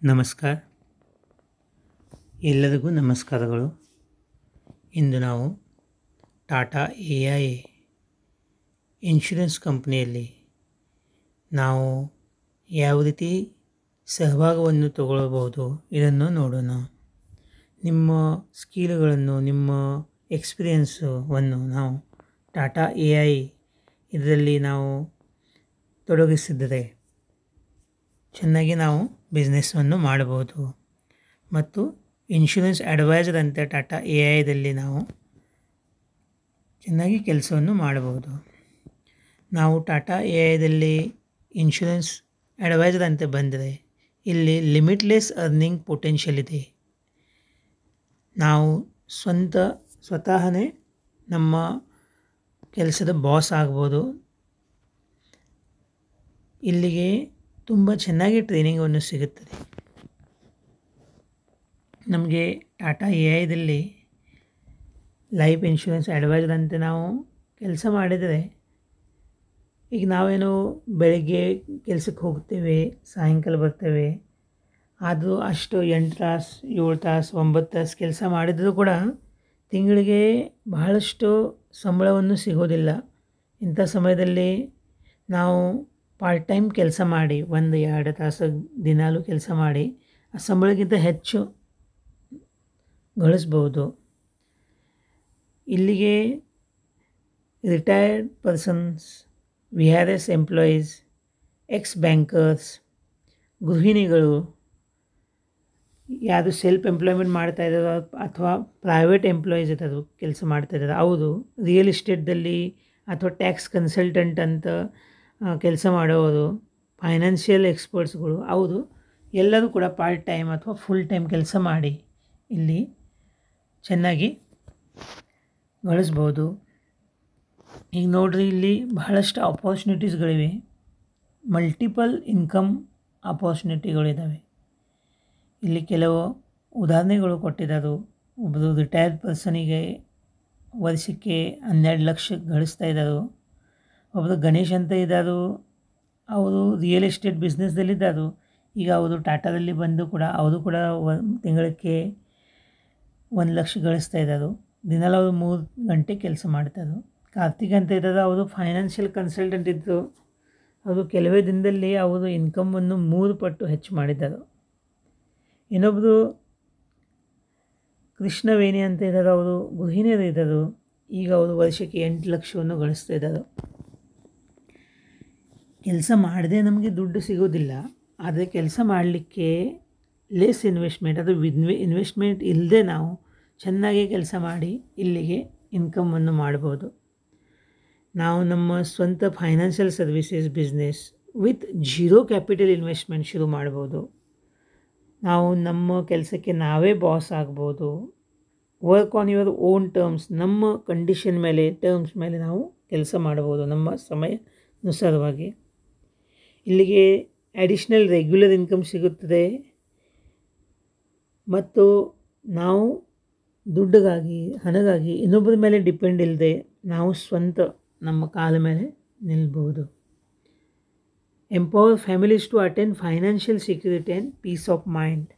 ನಮಸ್ಕಾರ. ಎಲ್ಲರಿಗೂ ನಮಸ್ಕಾರಗಳು. ಇಂದು ನಾವು ಟಾಟಾ AI ಇನ್ಶೂರೆನ್ಸ್ ಕಂಪ್ನಿಯಲ್ಲಿ ನಾವು ಯಾವ ರೀತಿ ಸಹಭಾಗವನ್ನು ತಗೊಳ್ಳಬಹುದು ಇದನ್ನು ನೋಡೋಣ. ನಿಮ್ಮ ಸ್ಕಿಲ್ಗಳನ್ನು, ನಿಮ್ಮ ಎಕ್ಸ್ಪೀರಿಯನ್ಸನ್ನು ನಾವು ಟಾಟಾ AI ಇದರಲ್ಲಿ ನಾವು ತೊಡಗಿಸಿದರೆ ಚೆನ್ನಾಗಿ ನಾವು ಬಿಸ್ನೆಸ್ಸನ್ನು ಮಾಡಬಹುದು ಮತ್ತು ಇನ್ಶೂರೆನ್ಸ್ ಅಡ್ವೈಸರ್ ಅಂತ ಟಾಟಾ AIದಲ್ಲಿ ನಾವು ಚೆನ್ನಾಗಿ ಕೆಲಸವನ್ನು ಮಾಡಬಹುದು. ನಾವು ಟಾಟಾ AIದಲ್ಲಿ ಇನ್ಶೂರೆನ್ಸ್ ಅಡ್ವೈಸರ್ ಅಂತ ಬಂದರೆ ಇಲ್ಲಿ ಲಿಮಿಟ್ಲೆಸ್ ಅರ್ನಿಂಗ್ ಪೊಟೆನ್ಷಿಯಲ್ ಇದೆ. ನಾವು ಸ್ವತಃನೇ ನಮ್ಮ ಕೆಲಸದ ಬಾಸ್ ಆಗ್ಬೋದು. ಇಲ್ಲಿಗೆ ತುಂಬ ಚೆನ್ನಾಗಿ ಟ್ರೈನಿಂಗನ್ನು ಸಿಗುತ್ತದೆ. ನಮಗೆ ಟಾಟಾ AIದಲ್ಲಿ ಲೈಫ್ ಇನ್ಶೂರೆನ್ಸ್ ಅಡ್ವೈಸರ್ ಅಂತ ನಾವು ಕೆಲಸ ಮಾಡಿದರೆ, ಈಗ ನಾವೇನು ಬೆಳಗ್ಗೆ ಕೆಲಸಕ್ಕೆ ಹೋಗ್ತೇವೆ, ಸಾಯಂಕಾಲ ಬರ್ತೇವೆ, ಅದು ಅಷ್ಟು 8 ತಾಸು 7 ತಾಸು 9 ತಾಸು ಕೆಲಸ ಮಾಡಿದರೂ ಕೂಡ ತಿಂಗಳಿಗೆ ಬಹಳಷ್ಟು ಸಂಬಳವನ್ನು ಸಿಗೋದಿಲ್ಲ. ಇಂಥ ಸಮಯದಲ್ಲಿ ನಾವು ಪಾರ್ಟ್ ಟೈಮ್ ಕೆಲಸ ಮಾಡಿ 1-2 ತಾಸು ದಿನಾಲೂ ಕೆಲಸ ಮಾಡಿ ಆ ಸಂಬಳಕ್ಕಿಂತ ಹೆಚ್ಚು ಗಳಿಸ್ಬೋದು. ಇಲ್ಲಿಗೆ retired persons, VRS employees, ex bankers, ಗೃಹಿಣಿಗಳು, ಯಾವುದು ಸೆಲ್ಫ್ ಎಂಪ್ಲಾಯ್ಮೆಂಟ್ ಮಾಡ್ತಾ ಇದ್ದಾರೋ ಅಥವಾ ಪ್ರೈವೇಟ್ ಎಂಪ್ಲಾಯೀಸ್ ಇರೋದು ಕೆಲಸ ಮಾಡ್ತಾ ಇದ್ದಾರೆ, ಹೌದು ರಿಯಲ್ ಎಸ್ಟೇಟ್ದಲ್ಲಿ ಅಥವಾ ಟ್ಯಾಕ್ಸ್ ಕನ್ಸಲ್ಟೆಂಟ್ ಅಂತ ಕೆಲಸ ಮಾಡೋರು, ಫೈನಾನ್ಷಿಯಲ್ ಎಕ್ಸ್ಪರ್ಟ್ಸ್ಗಳು, ಹೌದು ಎಲ್ಲರೂ ಕೂಡ ಪಾರ್ಟ್ ಟೈಮ್ ಅಥವಾ ಫುಲ್ ಟೈಮ್ ಕೆಲಸ ಮಾಡಿ ಇಲ್ಲಿ ಚೆನ್ನಾಗಿ ಗಳಿಸ್ಬೋದು. ಈಗ ನೋಡ್ರಿ, ಇಲ್ಲಿ ಬಹಳಷ್ಟು ಅಪಾರ್ಚುನಿಟೀಸ್ಗಳಿವೆ, ಮಲ್ಟಿಪಲ್ ಇನ್ಕಮ್ ಅಪಾರ್ಚುನಿಟಿಗಳಿದ್ದಾವೆ. ಇಲ್ಲಿ ಕೆಲವು ಉದಾಹರಣೆಗಳು ಕೊಟ್ಟಿದ್ದಾರೆ. ಒಬ್ಬರು ರಿಟೈರ್ಡ್ ಪರ್ಸನಿಗೆ ವರ್ಷಕ್ಕೆ 12 ಲಕ್ಷ ಗಳಿಸ್ತಾ ಇದ್ದಾರೆ. ಒಬ್ಬರು ಗಣೇಶ್ ಅಂತ ಇದ್ದಾರೆ, ಅವರು ರಿಯಲ್ ಎಸ್ಟೇಟ್ ಬಿಸ್ನೆಸ್ದಲ್ಲಿದ್ದಾರೆ. ಈಗ ಅವರು ಟಾಟಾದಲ್ಲಿ ಬಂದು ಕೂಡ ಅವರು ಕೂಡ ತಿಂಗಳಿಗೆ 1 ಲಕ್ಷ ಗಳಿಸ್ತಾ ಇದ್ದಾರೆ. ದಿನಾಲು ಅವರು 3 ಗಂಟೆ ಕೆಲಸ ಮಾಡ್ತಾರೆ. ಕಾರ್ತಿಕ್ ಅಂತ ಇದ್ದಾರೆ, ಅವರು ಫೈನಾನ್ಷಿಯಲ್ ಕನ್ಸಲ್ಟೆಂಟ್ ಇದ್ದರು. ಅವರು ಕೆಲವೇ ದಿನದಲ್ಲಿ ಅವರು ಇನ್ಕಮನ್ನು 3 ಪಟ್ಟು ಹೆಚ್ಚು ಮಾಡಿದ್ದಾರೆ. ಇನ್ನೊಬ್ಬರು ಕೃಷ್ಣವೇಣಿ ಅಂತ ಇದ್ದಾರೆ, ಅವರು ಗೃಹಿಣಿಯರು ಇದ್ದರು. ಈಗ ಅವರು ವರ್ಷಕ್ಕೆ 8 ಲಕ್ಷವನ್ನು ಗಳಿಸ್ತಾ ಇದ್ದಾರೆ. ಕೆಲಸ ಮಾಡದೆ ನಮಗೆ ದುಡ್ಡು ಸಿಗೋದಿಲ್ಲ, ಆದರೆ ಕೆಲಸ ಮಾಡಲಿಕ್ಕೆ ಲೆಸ್ ಇನ್ವೆಸ್ಟ್ಮೆಂಟ್, ಅದು ಇನ್ವೆಸ್ಟ್ಮೆಂಟ್ ಇಲ್ಲದೆ ನಾವು ಚೆನ್ನಾಗಿ ಕೆಲಸ ಮಾಡಿ ಇಲ್ಲಿಗೆ ಇನ್ಕಮನ್ನು ಮಾಡ್ಬೋದು. ನಾವು ನಮ್ಮ ಸ್ವಂತ financial services business with 0 capital investment ಶುರು ಮಾಡ್ಬೋದು. ನಾವು ನಮ್ಮ ಕೆಲಸಕ್ಕೆ ನಾವೇ ಬಾಸ್ ಆಗ್ಬೋದು. Work on your own terms, ನಮ್ಮ ಕಂಡೀಷನ್ ಮೇಲೆ, ಟರ್ಮ್ಸ್ ಮೇಲೆ ನಾವು ಕೆಲಸ ಮಾಡ್ಬೋದು ನಮ್ಮ ಸಮಯಾನುಸಾರವಾಗಿ. ಇಲ್ಲಿಗೆ ಅಡಿಷ್ನಲ್ ರೆಗ್ಯುಲರ್ ಇನ್ಕಮ್ ಸಿಗುತ್ತದೆ ಮತ್ತು ನಾವು ದುಡ್ಡಿಗಾಗಿ, ಹಣಗಾಗಿ ಇನ್ನೊಬ್ಬರ ಮೇಲೆ ಡಿಪೆಂಡ್ ಇಲ್ಲದೆ ನಾವು ಸ್ವಂತ ನಮ್ಮ ಕಾಲ ಮೇಲೆ ನಿಲ್ಬೋದು. Empower families to attain financial security and peace of mind.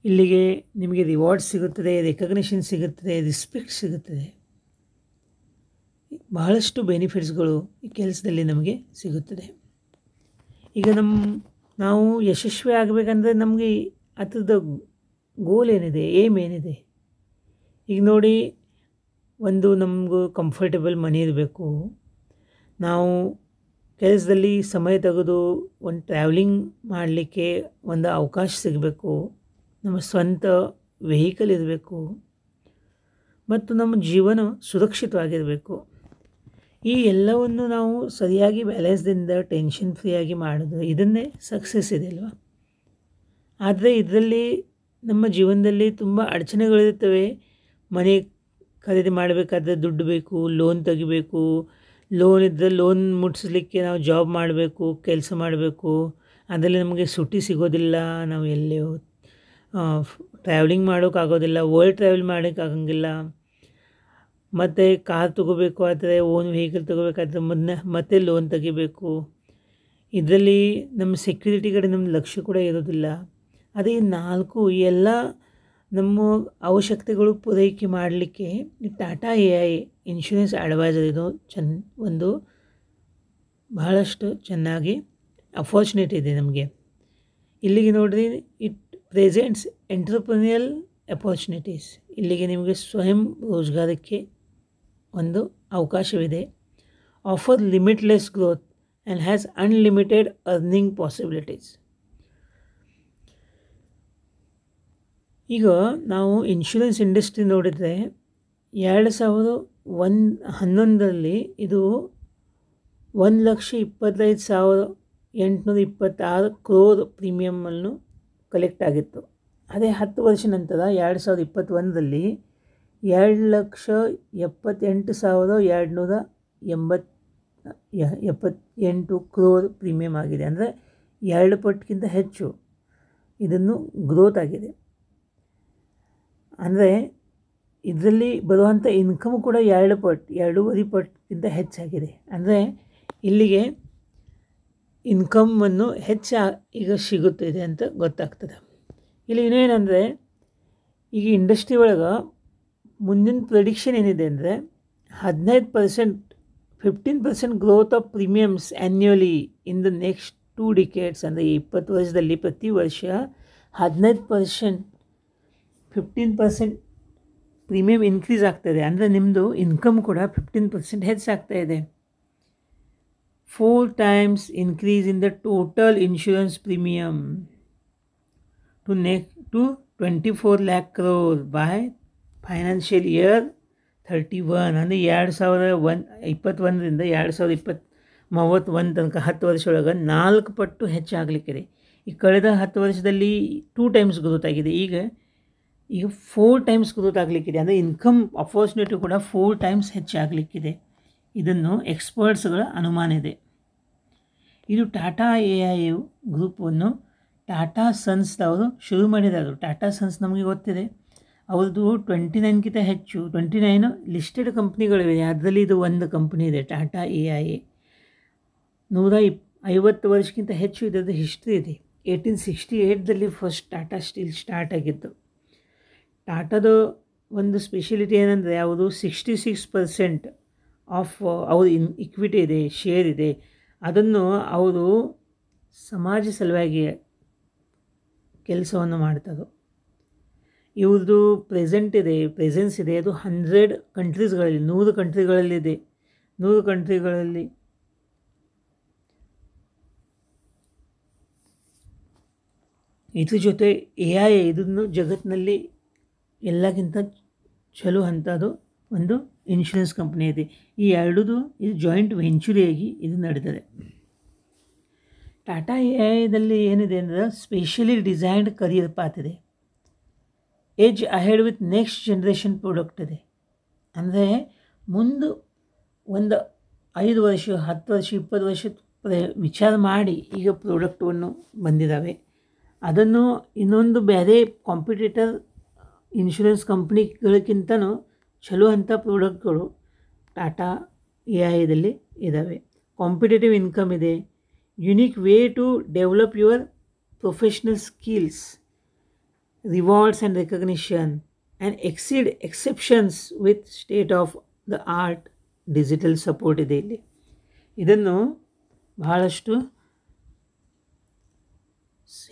ಇಲ್ಲಿಗೆ ನಿಮಗೆ ರಿವಾರ್ಡ್ ಸಿಗುತ್ತದೆ, ರೆಕಗ್ನಿಷನ್ ಸಿಗುತ್ತದೆ, ರೆಸ್ಪೆಕ್ಟ್ ಸಿಗುತ್ತದೆ. ಬಹಳಷ್ಟು ಬೆನಿಫಿಟ್ಸ್ಗಳು ಈ ಕೆಲಸದಲ್ಲಿ ನಮಗೆ ಸಿಗುತ್ತದೆ. ಈಗ ನಾವು ಯಶಸ್ವಿ ಆಗಬೇಕಂದ್ರೆ ನಮಗೆ ಅದರದ್ದು ಗೋಲ್ ಏನಿದೆ, ಏಮ್ ಏನಿದೆ. ಈಗ ನೋಡಿ, ಒಂದು ನಮಗೂ ಕಂಫರ್ಟೇಬಲ್ ಮನಿ ಇರಬೇಕು. ನಾವು ಕೆಲಸದಲ್ಲಿ ಸಮಯ ತೆಗೆದು ಒಂದು ಟ್ರಾವೆಲಿಂಗ್ ಮಾಡಲಿಕ್ಕೆ ಒಂದು ಅವಕಾಶ ಸಿಗಬೇಕು. ನಮ್ಮ ಸ್ವಂತ ವೆಹಿಕಲ್ ಇರಬೇಕು ಮತ್ತು ನಮ್ಮ ಜೀವನ ಸುರಕ್ಷಿತವಾಗಿರಬೇಕು. ಈ ಎಲ್ಲವನ್ನು ನಾವು ಸರಿಯಾಗಿ ಬ್ಯಾಲೆನ್ಸ್ದಿಂದ ಟೆನ್ಷನ್ ಫ್ರೀಯಾಗಿ ಮಾಡಿದ್ರೆ ಇದನ್ನೇ ಸಕ್ಸಸ್ ಇದೆ ಅಲ್ವಾ. ಆದರೆ ಇದರಲ್ಲಿ ನಮ್ಮ ಜೀವನದಲ್ಲಿ ತುಂಬ ಅಡಚಣೆಗಳಿರ್ತವೆ. ಮನೆ ಖರೀದಿ ಮಾಡಬೇಕಾದ್ರೆ ದುಡ್ಡು ಬೇಕು, ಲೋನ್ ತೆಗಿಬೇಕು, ಲೋನ್ ಇದ್ದರೆ ಲೋನ್ ಮುಟ್ಟಿಸ್ಲಿಕ್ಕೆ ನಾವು ಜಾಬ್ ಮಾಡಬೇಕು, ಕೆಲಸ ಮಾಡಬೇಕು. ಅದರಲ್ಲಿ ನಮಗೆ ಸುಟ್ಟಿ ಸಿಗೋದಿಲ್ಲ, ನಾವು ಎಲ್ಲಿ ಟ್ರಾವೆಲಿಂಗ್ ಮಾಡೋಕ್ಕಾಗೋದಿಲ್ಲ, ವರ್ಲ್ಡ್ ಟ್ರಾವೆಲ್ ಮಾಡೋಕ್ಕಾಗಂಗಿಲ್ಲ. ಮತ್ತು ಕಾರ್ ತೊಗೋಬೇಕು ಆದರೆ, ಓನ್ ವೆಹಿಕಲ್ ತೊಗೋಬೇಕಾದ್ರೆ ಮತ್ತೆ ಲೋನ್ ತೆಗಿಬೇಕು. ಇದರಲ್ಲಿ ನಮ್ಮ ಸೆಕ್ಯೂರಿಟಿ ಕಡೆ ನಮ್ಮ ಲಕ್ಷ್ಯ ಕೂಡ ಇರೋದಿಲ್ಲ. ಅದೇ ಈ 4 ಎಲ್ಲ ನಮ್ಮ ಅವಶ್ಯಕತೆಗಳು ಪೂರೈಕೆ ಮಾಡಲಿಕ್ಕೆ ಟಾಟಾ AI ಇನ್ಶೂರೆನ್ಸ್ ಅಡ್ವೈಸರ್ ಇದು ಒಂದು ಬಹಳಷ್ಟು ಚೆನ್ನಾಗಿ ಅಪಾರ್ಚುನಿಟಿ ಇದೆ ನಮಗೆ. ಇಲ್ಲಿಗೆ ನೋಡಿರಿ, ಇಟ್ ಪ್ರೆಸೆಂಟ್ಸ್ ಎಂಟರ್ಪ್ರಿನಿಯಲ್ ಅಪಾರ್ಚುನಿಟೀಸ್. ಇಲ್ಲಿಗೆ ನಿಮಗೆ ಸ್ವಯಂ ರೋಜ್ಗಾರಕ್ಕೆ ಒಂದು ಅವಕಾಶವಿದೆ. Offer limitless growth and has unlimited earning possibilities. ಈಗ ನಾವು ಇನ್ಶೂರೆನ್ಸ್ ಇಂಡಸ್ಟ್ರಿ ನೋಡಿದರೆ 2011ರಲ್ಲಿ ಇದು 1,25,826 crore ಪ್ರೀಮಿಯಮನ್ನು ಕಲೆಕ್ಟ್ ಆಗಿತ್ತು. ಅದೇ 10 ವರ್ಷ ನಂತರ 2021ರಲ್ಲಿ 2,78,278 crore ಪ್ರೀಮಿಯಮ್ ಆಗಿದೆ. ಅಂದರೆ 2 ಪಟ್ಟಿಗಿಂತ ಹೆಚ್ಚು ಇದನ್ನು ಗ್ರೋತ್ ಆಗಿದೆ. ಅಂದರೆ ಇದರಲ್ಲಿ ಬರುವಂಥ ಇನ್ಕಮ್ ಕೂಡ 2.5 ಪಟ್ಟಿಗಿಂತ ಹೆಚ್ಚಾಗಿದೆ. ಅಂದರೆ ಇಲ್ಲಿಗೆ ಇನ್ಕಮನ್ನು ಈಗ ಸಿಗುತ್ತಿದೆ ಅಂತ ಗೊತ್ತಾಗ್ತದೆ. ಇಲ್ಲಿ ಇನ್ನೇನೆಂದರೆ, ಈಗ ಇಂಡಸ್ಟ್ರಿ ಒಳಗೆ ಮುಂದಿನ ಪ್ರೆಡಿಕ್ಷನ್ ಏನಿದೆ ಅಂದರೆ 15% growth of premiums annually in the next 2 decades. ಅಂದರೆ 20 ವರ್ಷದಲ್ಲಿ ಪ್ರತಿ ವರ್ಷ 15% ಪ್ರೀಮಿಯಮ್ ಇನ್ಕ್ರೀಸ್ ಆಗ್ತಾಯಿದೆ. ಅಂದರೆ ನಿಮ್ಮದು ಇನ್ಕಮ್ ಕೂಡ 15% ಹೆಚ್ಚಾಗ್ತಾಯಿದೆ. 4 times increase in the total insurance premium to 24 lakh crore by financial year 31. ಅಂದರೆ 2021ರಿಂದ 2031 ತನಕ 10 ವರ್ಷ ಒಳಗೆ 4 ಪಟ್ಟು ಹೆಚ್ಚಾಗಲಿಕ್ಕಿದೆ. ಈ ಕಳೆದ 10 ವರ್ಷದಲ್ಲಿ 2 times ಗ್ರೋತ್ ಆಗಿದೆ. ಈಗ 4 times ಗ್ರೋತ್ ಆಗಲಿಕ್ಕಿದೆ. ಅಂದರೆ ಇನ್ಕಮ್ ಅಪಾರ್ಚುನಿಟಿ ಕೂಡ 4 times ಹೆಚ್ಚಾಗಲಿಕ್ಕಿದೆ. ಇದನ್ನು ಎಕ್ಸ್ಪರ್ಟ್ಸ್ಗಳ ಅನುಮಾನ ಇದೆ. ಇದು ಟಾಟಾ AI ಗ್ರೂಪನ್ನು ಟಾಟಾ ಸನ್ಸ್ದವರು ಶುರು ಮಾಡಿದರು. ಟಾಟಾ ಸನ್ಸ್ ನಮಗೆ ಗೊತ್ತಿದೆ, ಅವ್ರದ್ದು 29ಕ್ಕಿಂತ ಹೆಚ್ಚು 29 ಲಿಸ್ಟೆಡ್ ಕಂಪ್ನಿಗಳಿವೆ. ಅದರಲ್ಲಿ ಇದು ಒಂದು ಕಂಪ್ನಿ ಇದೆ, ಟಾಟಾ AI. 150 ವರ್ಷಕ್ಕಿಂತ ಹೆಚ್ಚು ಇದರದ್ದು ಹಿಸ್ಟ್ರಿ ಇದೆ. 1868ದಲ್ಲಿ ಫಸ್ಟ್ ಟಾಟಾ ಸ್ಟೀಲ್ ಸ್ಟಾರ್ಟ್ ಆಗಿತ್ತು. ಟಾಟಾದ ಒಂದು ಸ್ಪೆಷಲಿಟಿ ಏನಂದರೆ, ಯಾವುದು 66% ಆಫ್ ಅವ್ರ ಇಕ್ವಿಟಿ ಇದೆ, ಶೇರ್ ಇದೆ. ಅದನ್ನು ಅವರು ಸಮಾಜ ಸಲುವಾಗಿ ಕೆಲಸವನ್ನು ಮಾಡ್ತಾರೆ. ಇವ್ರದ್ದು ಪ್ರೆಸೆನ್ಸ್ ಇದೆ, ಅದು 100 ಕಂಟ್ರೀಸ್ಗಳಲ್ಲಿ 100 ಕಂಟ್ರಿಗಳಲ್ಲಿದೆ. 100 ಕಂಟ್ರಿಗಳಲ್ಲಿ ಇದ್ರ ಜೊತೆ AI ಇದನ್ನು ಜಗತ್ತಿನಲ್ಲಿ ಎಲ್ಲಕ್ಕಿಂತ ಚಲೋ ಅಂಥದ್ದು ಒಂದು ಇನ್ಶೂರೆನ್ಸ್ ಕಂಪ್ನಿ ಇದೆ. ಈ ಎರಡೂ ಇದು ಜಾಯಿಂಟ್ ವೆಂಚುರಿಯಾಗಿ ಇದು ನಡೆದಿದೆ. ಟಾಟಾ AIದಲ್ಲಿ ಏನಿದೆ ಅಂದರೆ, ಸ್ಪೆಷಲಿ ಡಿಸೈನ್ಡ್ ಕರಿಯರ್ ಪಾತ್ ಇದೆ. Edge ahead with next generation product ಇದೆ. ಅಂದರೆ ಮುಂದೆ ಒಂದು 5 ವರ್ಷ 10 ವರ್ಷ 20 ವರ್ಷ ವಿಚಾರ ಮಾಡಿ ಈಗ ಪ್ರಾಡಕ್ಟನ್ನು ಬಂದಿದ್ದಾವೆ. ಅದನ್ನು ಇನ್ನೊಂದು ಬೇರೆ ಕಾಂಪಿಟೇಟರ್ ಇನ್ಶೂರೆನ್ಸ್ ಕಂಪ್ನಿಗಳಿಗಿಂತನೂ ಚಲೋ ಅಂಥ ಪ್ರಾಡಕ್ಟ್ಗಳು ಟಾಟಾ AIದಲ್ಲಿ ಇದ್ದಾವೆ. ಕಾಂಪಿಟೇಟಿವ್ ಇನ್ಕಮ್ ಇದೆ. Unique way to develop your professional skills, rewards and recognition and exceed exceptions with state of the art digital support ಇದೆ ಇಲ್ಲಿ. ಇದನ್ನು ಬಹಳಷ್ಟು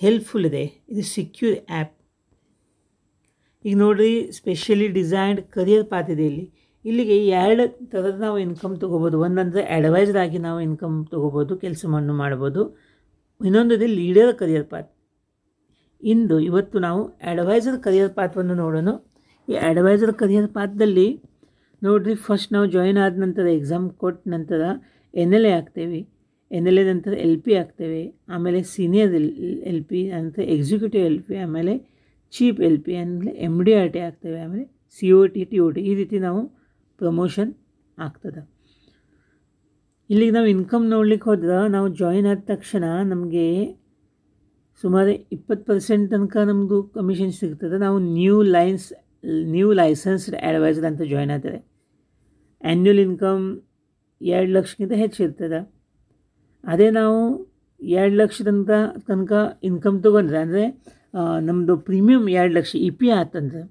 ಹೆಲ್ಪ್ಫುಲ್ ಇದೆ. ಇದು ಸೆಕ್ಯೂರ್ ಆ್ಯಪ್. ಈಗ ನೋಡಿರಿ, ಸ್ಪೆಷಲಿ ಡಿಸೈನ್ಡ್ ಕರಿಯರ್ ಪಾತ್ ಇದೆ ಇಲ್ಲಿ. ಇಲ್ಲಿಗೆ 2 ಥರದ ನಾವು ಇನ್ಕಮ್ ತೊಗೋಬೋದು. ಒಂದಂದರೆ ಅಡ್ವೈಸರ್ ಆಗಿ ನಾವು ಇನ್ಕಮ್ ತೊಗೋಬೋದು, ಕೆಲಸವನ್ನು ಮಾಡ್ಬೋದು. ಇನ್ನೊಂದು ಇದೆ ಲೀಡರ್ ಕರಿಯರ್ ಪಾತ್. ಇವತ್ತು ನಾವು ಅಡ್ವೈಸರ್ ಕರಿಯರ್ ಪಾತ್ವನ್ನು ನೋಡೋಣ. ಈ ಅಡ್ವೈಸರ್ ಕರಿಯರ್ ಪಾತ್ದಲ್ಲಿ ನೋಡಿರಿ, ಫಸ್ಟ್ ನಾವು ಜಾಯಿನ್ ಆದ ನಂತರ ಎಕ್ಸಾಮ್ ಕೊಟ್ಟ ನಂತರ NLA ಆಗ್ತೇವೆ. NLA ನಂತರ LP ಆಗ್ತೇವೆ. ಆಮೇಲೆ ಸೀನಿಯರ್ LP, ನಂತರ ಎಕ್ಸಿಕ್ಯೂಟಿವ್ LP, ಆಮೇಲೆ ಚೀಫ್ LP, ಆಮೇಲೆ MDRT ಆಗ್ತೇವೆ, ಆಮೇಲೆ COT TOT. ಈ ರೀತಿ ನಾವು ಪ್ರಮೋಷನ್ ಆಗ್ತದೆ. ಇಲ್ಲಿಗೆ ನಾವು ಇನ್ಕಮ್ ನೋಡ್ಲಿಕ್ಕೆ ಹೋದ್ರೆ, ನಾವು ಜಾಯಿನ್ ಆದ ತಕ್ಷಣ ನಮಗೆ ಸುಮಾರು 20% ತನಕ ನಮ್ಮದು ಕಮಿಷನ್ ಸಿಗ್ತದೆ. ನಾವು ನ್ಯೂ ಲೈಸೆನ್ಸ್ಡ್ ಅಡ್ವೈಸರ್ ಅಂತ ಜಾಯಿನ್ ಆಗ್ತದೆ. ಆ್ಯನ್ಯುವಲ್ ಇನ್ಕಮ್ 2 ಲಕ್ಷಕ್ಕಿಂತ ಹೆಚ್ಚಿರ್ತದೆ. ಅದೇ ನಾವು 2 ಲಕ್ಷ ತನಕ ಇನ್ಕಮ್ ತೊಗೊಂಡ್ರೆ, ಅಂದರೆ ನಮ್ಮದು ಪ್ರೀಮಿಯಮ್ 2 ಲಕ್ಷ ಇ ಪಿ ಆತಂದ್ರೆ,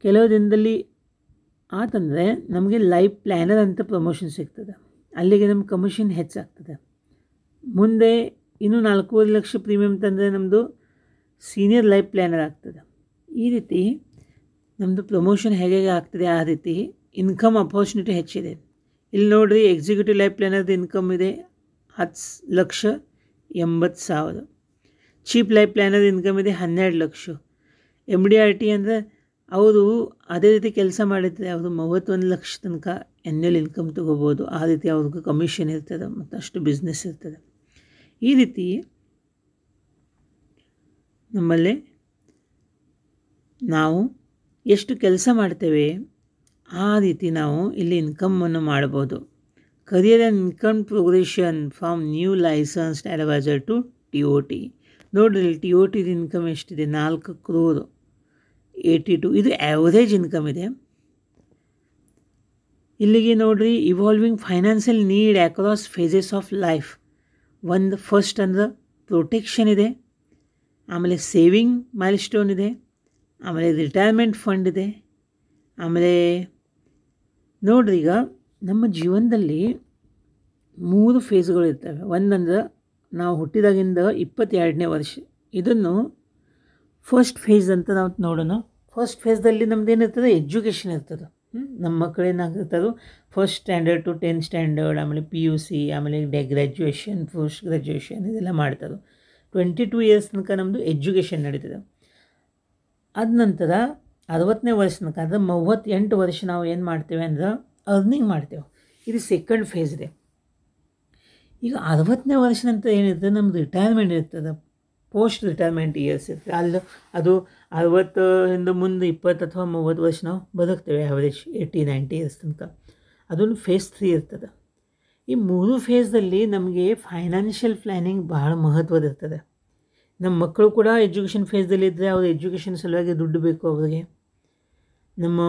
ಕೆಲವು ದಿನದಲ್ಲಿ ಆತಂದರೆ ನಮಗೆ ಲೈಫ್ ಪ್ಲ್ಯಾನರ್ ಅಂತ ಪ್ರಮೋಷನ್ ಸಿಗ್ತದೆ. ಅಲ್ಲಿಗೆ ನಮ್ಮ ಕಮಿಷನ್ ಹೆಚ್ಚಾಗ್ತದೆ. ಮುಂದೆ ಇನ್ನೂ 4.5 ಲಕ್ಷ ಪ್ರೀಮಿಯಮ್ ತಂದರೆ ನಮ್ಮದು ಸೀನಿಯರ್ ಲೈಫ್ ಪ್ಲ್ಯಾನರ್ ಆಗ್ತದೆ. ಈ ರೀತಿ ನಮ್ಮದು ಪ್ರಮೋಷನ್ ಹೇಗೆ ಆಗ್ತದೆ ಆ ರೀತಿ ಇನ್ಕಮ್ ಅಪಾರ್ಚುನಿಟಿ ಹೆಚ್ಚಿದೆ. ಇಲ್ಲಿ ನೋಡಿರಿ, ಎಕ್ಸಿಕ್ಯೂಟಿವ್ ಲೈಫ್ ಪ್ಲ್ಯಾನರ್ದು ಇನ್ಕಮ್ ಇದೆ 10,80,000. ಚೀಫ್ ಲೈಫ್ ಪ್ಲ್ಯಾನರ್ ಇನ್ಕಮ್ ಇದೆ 12 ಲಕ್ಷ. MDRT ಅಂದರೆ ಅವರು ಅದೇ ರೀತಿ ಕೆಲಸ ಮಾಡಿದರೆ ಅವರು 31 ಲಕ್ಷ ತನಕ ಆ್ಯನ್ಯಲ್ ಇನ್ಕಮ್ ತೊಗೋಬೋದು. ಆ ರೀತಿ ಅವ್ರಿಗೆ ಕಮಿಷನ್ ಇರ್ತದೆ ಮತ್ತು ಅಷ್ಟು ಬಿಸ್ನೆಸ್ ಇರ್ತದೆ. ಈ ರೀತಿ ನಮ್ಮಲ್ಲಿ ನಾವು ಎಷ್ಟು ಕೆಲಸ ಮಾಡ್ತೇವೆ ಆ ರೀತಿ ನಾವು ಇಲ್ಲಿ ಇನ್ಕಮನ್ನು ಮಾಡ್ಬೋದು. Career and income progression from new licensed adviser to TOT. ನೋಡಿರಿ, TOT ಇನ್ಕಮ್ ಎಷ್ಟಿದೆ? 4,82,82,. ಇದು ಆ್ಯಾವ್ರೇಜ್ ಇನ್ಕಮ್ ಇದೆ. ಇಲ್ಲಿಗೆ ನೋಡಿರಿ, evolving financial need across phases of life. ಒಂದು ಫಸ್ಟ್ ಅಂದ್ರೆ ಪ್ರೊಟೆಕ್ಷನ್ ಇದೆ, ಆಮೇಲೆ ಸೇವಿಂಗ್ ಮೈಲ್ ಸ್ಟೋನ್ ಇದೆ, ಆಮೇಲೆ ರಿಟೈರ್ಮೆಂಟ್ ಫಂಡ್ ಇದೆ. ಆಮೇಲೆ ನೋಡ್ರಿ, ಈಗ ನಮ್ಮ ಜೀವನದಲ್ಲಿ 3 ಫೇಸ್ಗಳು ಇರ್ತವೆ. ಒಂದಂದ್ರೆ ನಾವು ಹುಟ್ಟಿದಾಗಿಂದ 22ನೇ ವರ್ಷ. ಇದನ್ನು ಫಸ್ಟ್ ಫೇಸ್ ಅಂತ ನಾವು ನೋಡೋಣ. ಫಸ್ಟ್ ಫೇಸ್ದಲ್ಲಿ ನಮ್ದು ಏನಿರ್ತದೆ? ಎಜುಕೇಷನ್ ಇರ್ತದೆ. ನಮ್ಮ ಮಕ್ಕಳೇನಾಗಿರ್ತದೆ? First standard to 10th standard, ಆಮೇಲೆ PUC, ಆಮೇಲೆ ಗ್ರ್ಯಾಜುಯೇಷನ್, ಪೋಸ್ಟ್ ಗ್ರ್ಯಾಜುಯೇಷನ್ ಇದೆಲ್ಲ ಮಾಡ್ತಾರೆ. 22 ಇಯರ್ಸ್ ತನಕ ನಮ್ಮದು ಎಜುಕೇಷನ್ ನಡೀತದೆ. ಅದ ನಂತರ 60ನೇ ವರ್ಷ ತನಕ, ಅಂದರೆ 38 ವರ್ಷ ನಾವು ಏನು ಮಾಡ್ತೇವೆ ಅಂದ್ರೆ ಅರ್ನಿಂಗ್ ಮಾಡ್ತೇವೆ. ಇದು ಸೆಕೆಂಡ್ ಫೇಸ್ ಇದೆ. ಈಗ 60ನೇ ವರ್ಷ ನಂತರ ಏನಿರ್ತದೆ? ನಮ್ಮದು ರಿಟೈರ್ಮೆಂಟ್ ಇರ್ತದೆ, ಪೋಸ್ಟ್ ರಿಟೈರ್ಮೆಂಟ್ ಇಯರ್ಸ್ ಇರ್ತದೆ. ಅದು 60ರಿಂದ ಮುಂದೆ 20 ಅಥವಾ 30 ವರ್ಷ ನಾವು ಬದುಕ್ತೇವೆ, ಆ್ಯಾವ್ರೇಜ್ 80-90 ಇಯರ್ಸ್ ತನಕ. ಅದೊಂದು ಫೇಸ್ 3 ಇರ್ತದೆ. ಈ 3 ಫೇಸ್ದಲ್ಲಿ ನಮಗೆ ಫೈನಾನ್ಷಿಯಲ್ ಪ್ಲ್ಯಾನಿಂಗ್ ಬಹಳ ಮಹತ್ವದ ಇರ್ತದೆ. ನಮ್ಮ ಮಕ್ಕಳು ಕೂಡ ಎಜುಕೇಷನ್ ಫೇಸ್ದಲ್ಲಿ ಇದ್ದರೆ ಅವ್ರ ಎಜುಕೇಷನ್ ಸಲುವಾಗಿ ದುಡ್ಡು ಬೇಕು ಅವ್ರಿಗೆ. ನಮ್ಮ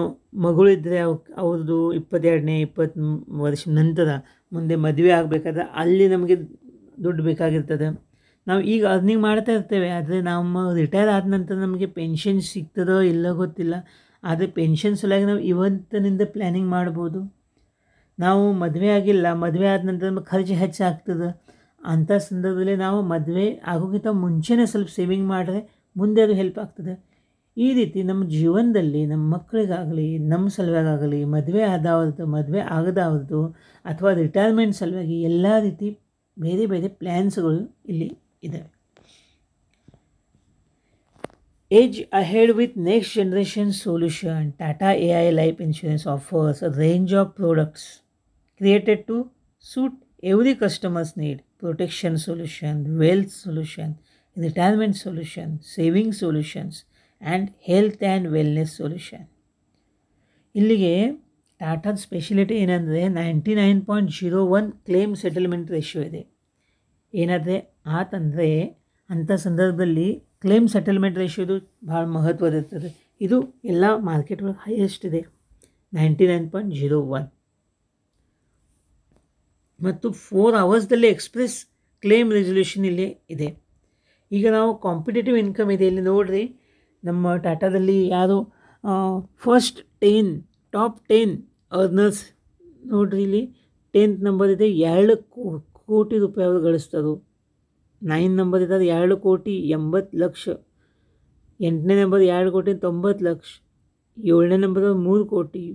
ಮಗಳು ಇದ್ದರೆ ಅವ್ರದ್ದು 22ನೇ 20 ವರ್ಷ ನಂತರ ಮುಂದೆ ಮದುವೆ ಆಗಬೇಕಾದ್ರೆ ಅಲ್ಲಿ ನಮಗೆ ದುಡ್ಡು ಬೇಕಾಗಿರ್ತದೆ. ನಾವು ಈಗ ಅರ್ನಿಂಗ್ ಮಾಡ್ತಾ ಇರ್ತೇವೆ, ಆದರೆ ನಮ್ಮ ರಿಟೈರ್ ಆದ ನಂತರ ನಮಗೆ ಪೆನ್ಷನ್ ಸಿಗ್ತದೋ ಇಲ್ಲ ಗೊತ್ತಿಲ್ಲ. ಆದರೆ ಪೆನ್ಷನ್ ಸಲುವಾಗಿ ನಾವು ಇವತ್ತಿನಿಂದ ಪ್ಲ್ಯಾನಿಂಗ್ ಮಾಡ್ಬೋದು. ನಾವು ಮದುವೆ ಆಗಿಲ್ಲ, ಮದುವೆ ಆದ ನಂತರ ನಮಗೆ ಖರ್ಚು ಹೆಚ್ಚಾಗ್ತದೆ. ಅಂಥ ಸಂದರ್ಭದಲ್ಲಿ ನಾವು ಮದುವೆ ಆಗೋಕ್ಕಿಂತ ಮುಂಚೆನೇ ಸ್ವಲ್ಪ ಸೇವಿಂಗ್ ಮಾಡಿದ್ರೆ ಮುಂದೆ ಅದು ಹೆಲ್ಪ್ ಆಗ್ತದೆ. ಈ ರೀತಿ ನಮ್ಮ ಜೀವನದಲ್ಲಿ ನಮ್ಮ ಮಕ್ಕಳಿಗಾಗಲಿ, ನಮ್ಮ ಸಲುವಾಗಲಿ, ಮದುವೆ ಆದವ್ರದ್ದು, ಮದುವೆ ಆಗದವ್ರದ್ದು, ಅಥವಾ ರಿಟೈರ್ಮೆಂಟ್ ಸಲುವಾಗಿ ಎಲ್ಲ ರೀತಿ ಬೇರೆ ಬೇರೆ ಪ್ಲ್ಯಾನ್ಸ್ಗಳು ಇಲ್ಲಿ ಇದ್ದಾವೆ. Age ahead with next generation solution. Tata AI life insurance offers a range of products created to suit every customer's need. Protection solution, wealth solution, retirement solution, saving solutions and health and wellness solution. ಇಲ್ಲಿಗೆ ಟಾಟಾದ speciality ಏನಂದರೆ 99.01 claim settlement ratio ಇದೆ. ಏನಾದರೆ ಆತಂದರೆ ಅಂಥ ಸಂದರ್ಭದಲ್ಲಿ claim settlement ರೇಷಿಯೋದು ಭಾಳ ಮಹತ್ವದಿರ್ತದೆ. ಇದು ಎಲ್ಲ market ಒಳಗೆ highest ಇದೆ, 99.01. ಮತ್ತು 4 ಅವರ್ಸ್ದಲ್ಲಿ ಎಕ್ಸ್ಪ್ರೆಸ್ ಕ್ಲೇಮ್ ರೆಸಲ್ಯೂಷನ್ ಇಲ್ಲಿ ಇದೆ. ಈಗ ನಾವು ಕಾಂಪಿಟೇಟಿವ್ ಇನ್ಕಮ್ ಇದೆ. ಇಲ್ಲಿ ನೋಡಿರಿ, ನಮ್ಮ ಟಾಟಾದಲ್ಲಿ ಯಾರು ಫಸ್ಟ್ 10 ಟಾಪ್ 10 ಅರ್ನರ್ಸ್ ನೋಡಿರಿ, ಇಲ್ಲಿ 10th ನಂಬರ್ ಇದೆ, 2 ಕೋಟಿ ರೂಪಾಯಿ ಅವರು ಗಳಿಸ್ತರು. 9 ನಂಬರ್ ಇದೆ, 2,80,00,000. 8ನೇ ನಂಬರ್ 2,90,00,000. 7ನೇ ನಂಬರ್ 3 ಕೋಟಿ.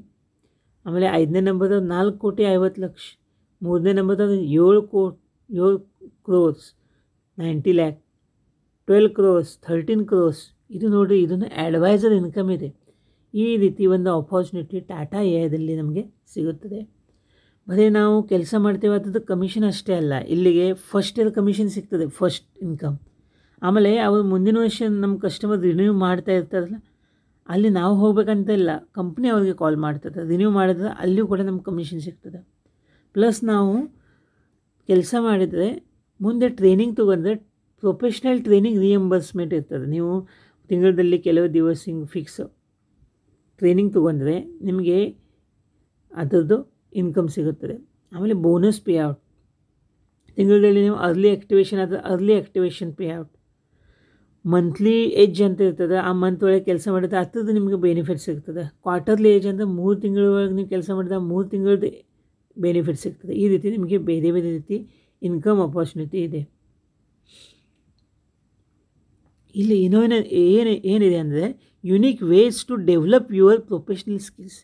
ಆಮೇಲೆ 5ನೇ ನಂಬರ್ 4,50,00,000. 3ನೇ number 7 crores 90 lakh. 12 crores 13 crores. ಇದು ನೋಡಿರಿ, ಇದನ್ನು ಅಡ್ವೈಸರ್ ಇನ್ಕಮ್ ಇದೆ. ಈ ರೀತಿ ಒಂದು ಆಪರ್ಚುನಿಟಿ ಟಾಟಾ AIದಲ್ಲಿ ನಮಗೆ ಸಿಗುತ್ತದೆ. ಬರೀ ನಾವು ಕೆಲಸ ಮಾಡ್ತೇವೆ ಅದ್ರದ್ದು ಕಮಿಷನ್ ಅಷ್ಟೇ ಅಲ್ಲ, ಇಲ್ಲಿಗೆ ಫಸ್ಟ್ ಇಯರ್ ಕಮಿಷನ್ ಸಿಗ್ತದೆ, ಫಸ್ಟ್ ಇನ್ಕಮ್. ಆಮೇಲೆ ಅವರು ಮುಂದಿನ ವರ್ಷ ನಮ್ಮ ಕಸ್ಟಮರ್ ರಿನ್ಯೂ ಮಾಡ್ತಾ ಇರ್ತಾರಲ್ಲ, ಅಲ್ಲಿ ನಾವು ಹೋಗ್ಬೇಕಂತ ಇಲ್ಲ, ಕಂಪ್ನಿ ಅವ್ರಿಗೆ ಕಾಲ್ ಮಾಡ್ತದೆ, ರಿನ್ಯೂ ಮಾಡಿದ್ರೆ ಅಲ್ಲಿಯೂ ಕೂಡ ನಮ್ಗೆ ಕಮಿಷನ್ ಸಿಗ್ತದೆ. ಪ್ಲಸ್ ನಾವು ಕೆಲಸ ಮಾಡಿದರೆ ಮುಂದೆ ಟ್ರೈನಿಂಗ್ ತೊಗೊಂಡ್ರೆ ಪ್ರೊಫೆಷ್ನಲ್ ಟ್ರೈನಿಂಗ್ ರಿಯಂಬರ್ಸ್ಮೆಂಟ್ ಇರ್ತದೆ. ನೀವು ತಿಂಗಳಲ್ಲಿ ಕೆಲವು ದಿವಸ ಹಿಂಗೆ ಫಿಕ್ಸ್ ಟ್ರೈನಿಂಗ್ ತೊಗೊಂಡ್ರೆ ನಿಮಗೆ ಅದರದ್ದು ಇನ್ಕಮ್ ಸಿಗುತ್ತದೆ. ಆಮೇಲೆ ಬೋನಸ್ ಪೇ ಔಟ್ ತಿಂಗಳಲ್ಲಿ ನೀವು ಅರ್ಲಿ ಆ್ಯಕ್ಟಿವೇಷನ್ ಆದರೆ early activation pay out, monthly age ಅಂತ ಇರ್ತದೆ, ಆ ಮಂತ್ ಒಳಗೆ ಕೆಲಸ ಮಾಡಿದ್ರೆ ಅದ್ರದ್ದು ನಿಮಗೆ ಬೆನಿಫಿಟ್ ಸಿಗ್ತದೆ. ಕ್ವಾರ್ಟರ್ಲಿ ಏಜ್ ಅಂದರೆ 3 ತಿಂಗಳ ಒಳಗೆ ನೀವು ಕೆಲಸ ಮಾಡಿದ್ರೆ 3 ತಿಂಗಳದ್ದು ಬೆನಿಫಿಟ್ ಸಿಗ್ತದೆ. ಈ ರೀತಿ ನಿಮಗೆ ಬೇರೆ ಬೇರೆ ರೀತಿ ಇನ್ಕಮ್ ಅಪಾರ್ಚುನಿಟಿ ಇದೆ. ಇಲ್ಲಿ ಏನಿದೆ ಅಂದರೆ unique ways to develop your professional skills.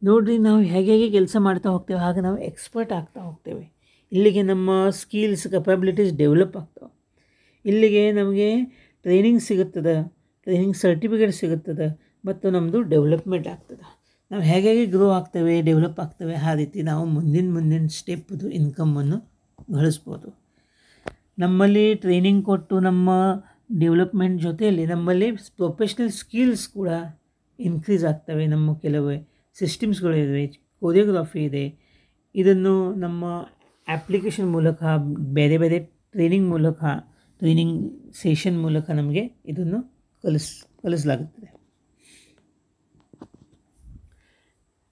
ನೋಡಿರಿ, ನಾವು ಹೇಗೆ ಕೆಲಸ ಮಾಡ್ತಾ ಹೋಗ್ತೇವೆ ಹಾಗೆ ನಾವು ಎಕ್ಸ್ಪರ್ಟ್ ಆಗ್ತಾ ಹೋಗ್ತೇವೆ. ಇಲ್ಲಿಗೆ ನಮ್ಮ ಸ್ಕಿಲ್ಸ್ ಕೆಪಬಿಲಿಟೀಸ್ ಡೆವಲಪ್ ಆಗ್ತವೆ. ಇಲ್ಲಿಗೆ ನಮಗೆ ಟ್ರೈನಿಂಗ್ ಸಿಗುತ್ತದೆ, ಟ್ರೈನಿಂಗ್ ಸರ್ಟಿಫಿಕೇಟ್ ಸಿಗುತ್ತದೆ ಮತ್ತು ನಮ್ಮದು ಡೆವಲಪ್ಮೆಂಟ್ ಆಗ್ತದೆ. ನಾವು ಹೇಗೆ ಗ್ರೋ ಆಗ್ತೇವೆ, ಡೆವಲಪ್ ಆಗ್ತೇವೆ, ಆ ರೀತಿ ನಾವು ಮುಂದಿನ ಸ್ಟೆಪ್ದು ಇನ್ಕಮನ್ನು ಗಳಿಸ್ಬೋದು. ನಮ್ಮಲ್ಲಿ ಟ್ರೈನಿಂಗ್ ಕೊಟ್ಟು ನಮ್ಮ ಡೆವಲಪ್ಮೆಂಟ್ ಜೊತೆಯಲ್ಲಿ ನಮ್ಮಲ್ಲಿ ಪ್ರೊಫೆಷ್ನಲ್ ಸ್ಕಿಲ್ಸ್ ಕೂಡ ಇನ್ಕ್ರೀಸ್ ಆಗ್ತವೆ. ನಮ್ಮ ಕೆಲವು ಸಿಸ್ಟಮ್ಸ್ಗಳಿವೆ, ಕೊರಿಯೋಗ್ರಫಿ ಇದೆ. ಇದನ್ನು ನಮ್ಮ ಅಪ್ಲಿಕೇಶನ್ ಮೂಲಕ, ಬೇರೆ ಬೇರೆ ಟ್ರೈನಿಂಗ್ ಸೆಷನ್ ಮೂಲಕ ನಮಗೆ ಇದನ್ನು ಕಲಿಸಲಾಗುತ್ತದೆ.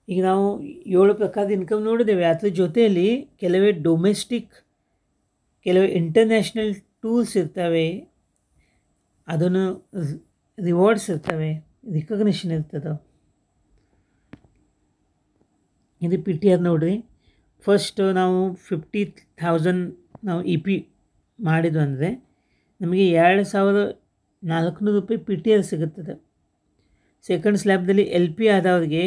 ಈಗ ನಾವು 7 ಪ್ರಕಾರದ ಇನ್ಕಮ್ ನೋಡಿದ್ದೇವೆ. ಅದ್ರ ಜೊತೆಯಲ್ಲಿ ಕೆಲವೇ ಡೊಮೆಸ್ಟಿಕ್, ಕೆಲವೇ ಇಂಟರ್ನ್ಯಾಷನಲ್ ಟೂಲ್ಸ್ ಇರ್ತವೆ, ಅದನ್ನು ರಿವಾರ್ಡ್ಸ್ ಇರ್ತವೆ, ರಿಕಗ್ನಿಷನ್ ಇರ್ತದೆ. ಇದು PTR ನೋಡಿರಿ. ಫಸ್ಟ್ ನಾವು 50,000 ನಾವು EP ಮಾಡಿದ್ವು ಅಂದರೆ ನಮಗೆ 2,400 ರೂಪಾಯಿ PTR ಸಿಗುತ್ತದೆ. ಸೆಕೆಂಡ್ ಸ್ಲ್ಯಾಬ್ದಲ್ಲಿ LP ಆದವ್ರಿಗೆ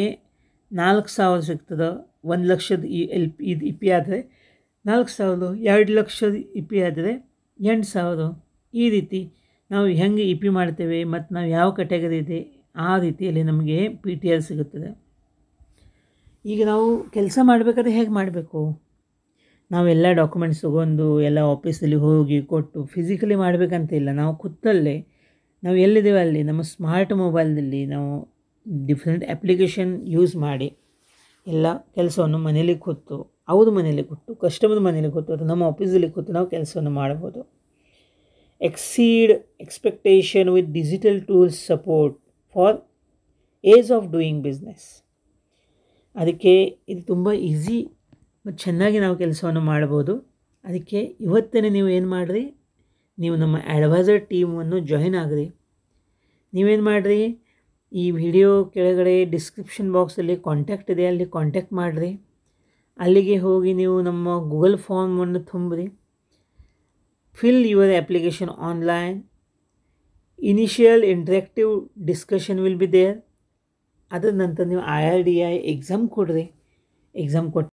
4,000 ಸಿಗ್ತದೆ. 1 ಲಕ್ಷದ EP ಆದರೆ 4,000, 2 ಲಕ್ಷದ EP ಆದರೆ 8,000. ಈ ರೀತಿ ನಾವು ಹೆಂಗೆ EP ಮಾಡ್ತೇವೆ ಮತ್ತು ನಾವು ಯಾವ ಕ್ಯಾಟಗರಿ ಇದೆ ಆ ರೀತಿಯಲ್ಲಿ ನಮಗೆ PTR ಸಿಗುತ್ತದೆ. ಈಗ ನಾವು ಕೆಲಸ ಮಾಡಬೇಕಾದ್ರೆ ಹೇಗೆ ಮಾಡಬೇಕು? ನಾವೆಲ್ಲ ಡಾಕ್ಯುಮೆಂಟ್ಸ್ ತೊಗೊಂಡು ಎಲ್ಲ ಆಫೀಸಲ್ಲಿ ಹೋಗಿ ಕೊಟ್ಟು ಫಿಸಿಕಲಿ ಮಾಡಬೇಕಂತ ಇಲ್ಲ. ನಾವು ಕೂತಲ್ಲೇ, ನಾವು ಎಲ್ಲಿದ್ದೇವೆ ಅಲ್ಲಿ ನಮ್ಮ ಸ್ಮಾರ್ಟ್ ಮೊಬೈಲ್ದಲ್ಲಿ ನಾವು ಡಿಫ್ರೆಂಟ್ ಅಪ್ಲಿಕೇಶನ್ ಯೂಸ್ ಮಾಡಿ ಎಲ್ಲ ಕೆಲಸವನ್ನು ಮನೇಲಿ ಕೂತು, ಅವ್ರ ಮನೇಲಿ ಕೂತು, ಕಸ್ಟಮರ್ ಮನೇಲಿ ಕೂತು ಅಥವಾ ನಮ್ಮ ಆಫೀಸಲ್ಲಿ ಕೂತು ನಾವು ಕೆಲಸವನ್ನು ಮಾಡ್ಬೋದು. Exceed expectation with digital tools support for ease of doing business. ಅದಕ್ಕೆ ಇದು ತುಂಬ ಈಸಿ ಮತ್ತು ಚೆನ್ನಾಗಿ ನಾವು ಕೆಲಸವನ್ನು ಮಾಡ್ಬೋದು. ಅದಕ್ಕೆ ಇವತ್ತೇ ನೀವು ಏನು ಮಾಡಿರಿ, ನೀವು ನಮ್ಮ ಅಡ್ವೈಸರ್ ಟೀಮನ್ನು ಜಾಯಿನ್ ಆಗಿರಿ. ನೀವೇನು ಮಾಡಿರಿ, ಈ ವಿಡಿಯೋ ಕೆಳಗಡೆ ಡಿಸ್ಕ್ರಿಪ್ಷನ್ ಬಾಕ್ಸಲ್ಲಿ ಕಾಂಟ್ಯಾಕ್ಟ್ ಇದೆ, ಅಲ್ಲಿ ಕಾಂಟ್ಯಾಕ್ಟ್ ಮಾಡಿರಿ. ಅಲ್ಲಿಗೆ ಹೋಗಿ ನೀವು ನಮ್ಮ ಗೂಗಲ್ ಫಾರ್ಮನ್ನು ತುಂಬಿರಿ. Fill your application online. Initial interactive discussion will be there. ಅದರ ನಂತರ ನೀವು IRDI ಎಕ್ಸಾಮ್ ಕೊಡ್ರಿ. ಎಕ್ಸಾಮ್ ಕೊಟ್ಟು